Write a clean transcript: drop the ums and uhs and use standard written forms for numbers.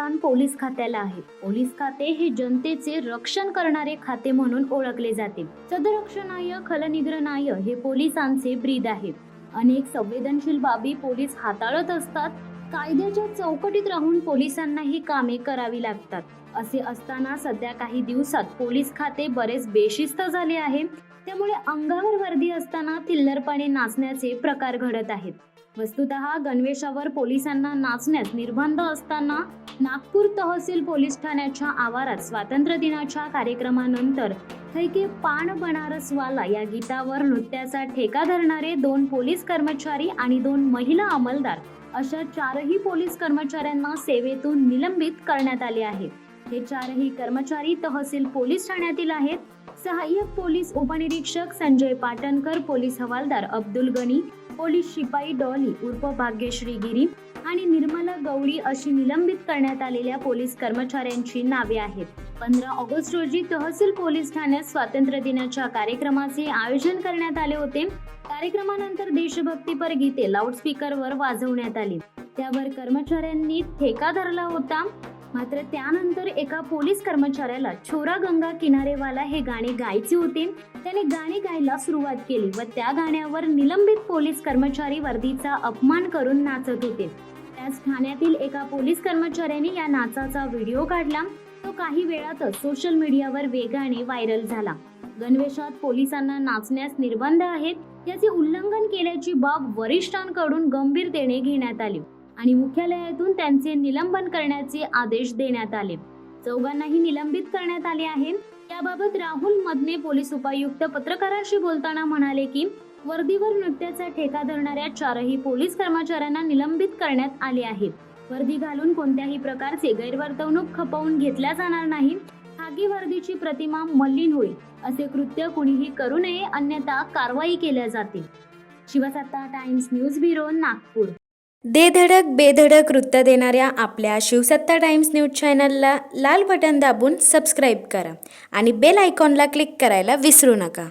स्थान पोलीस खात्याला आहे। पोलीस खाते हे जनतेचे रक्षण करणारे खाते म्हणून ओळखले जाते। सदरक्षणाय खलनिग्रहणाय हे पोलिसांचे ब्रीद आहे। अनेक संवेदनशील बाबी पोलीस हाताळत असतात। कायद्याच्या चौकटीत राहून पोलिसांना ही कामे करावी लागतात। असे असताना सध्या काही दिवसात पोलीस खाते बरेच बेशिस्त झाले आहे। त्यामुळे अंगावर वर्दी असताना थिल्लरपणे नाचण्याचे प्रकार घडत आहेत। वस्तुतः गणवेशावर पोलिसांना नाचण्यास निर्बंध असताना नागपूर तहसील पोलीस ठाण्याच्या आवारात स्वातंत्र्य दिनाच्या कार्यक्रमानंतर थैके पान बनारसवाला या गीतावर नृत्याचा ठेका धरणारे 2 पोलीस कर्मचारी आणि 2 महिला अंमलदार अशा 4ही पोलीस कर्मचाऱ्यांना सेवेतून निलंबित करण्यात आले आहे। हे 4ही कर्मचारी तहसील पोलीस ठाण्यातील आहेत। सहाय्यक पोलीस उपनिरीक्षक संजय पाटणकर, पोलीस हवालदार अब्दुल गनी, पोलीस शिपाई डॉली उर्फ भाग्यश्री गिरी आणि निर्मला गवळी अशी निलंबित करण्यात आलेल्या पोलीस कर्मचाऱ्यांची नावे आहेत। 15 ऑगस्ट रोजी तहसील पोलीस ठाण्यात स्वातंत्र्य दिनाच्या कार्यक्रमाचे आयोजन करण्यात आले होते। कार्यक्रमानंतर देशभक्तीपर गीते लाऊडस्पीकरवर वाजवण्यात आली। त्यावर कर्मचाऱ्यांनी ठेका धरला होता। मात्र त्यानंतर एका पोलीस कर्मचाऱ्याला छोरा गंगा किनारेवाला हे गाणे गायचे होते। त्याने गाणे गायला सुरुवात केली व त्या गाण्यावर निलंबित पोलीस कर्मचारी वर्दीचा अपमान करून नाचत होते। त्याच ठाण्यातील एका पोलीस कर्मचाऱ्याने या नाचाचा व्हिडिओ काढला। तो काही वेळातच सोशल मीडियावर वेगाने व्हायरल झाला। गणवेशात पोलिसांना नाचण्यास निर्बंध आहेत याचे उल्लंघन केल्याची बाब वरिष्ठांकडून गंभीरतेने घेण्यात आली आणि मुख्यालयातून त्यांचे निलंबन करण्याचे आदेश देण्यात आले। चौघांनाही निलंबित करण्यात आले आहे। याबाबत राहुल मदने पोलीस उपायुक्त पत्रकारांशी बोलताना म्हणाले की वर्दीवर नृत्याचा ठेका धरणाऱ्या 4ही पोलीस कर्मचाऱ्यांना निलंबित करण्यात आले आहे। वर्दी घालून कोणत्याही प्रकारचे गैरवर्तवणूक खपवून घेतल्या जाणार नाही। खाकी वर्दीची प्रतिमा मलिन होईल असे कृत्य कुणीही करू नये, अन्यथा कारवाई केल्या जातील। शिवसत्ता टाइम्स न्यूज ब्युरो, नागपूर। दे धडक बेधडक वृत्त देणाऱ्या आपल्या शिवसत्ता टाइम्स न्यूज चॅनलला लाल बटन दाबून सबस्क्राईब करा आणि बेल आयकॉनला क्लिक करायला विसरू नका।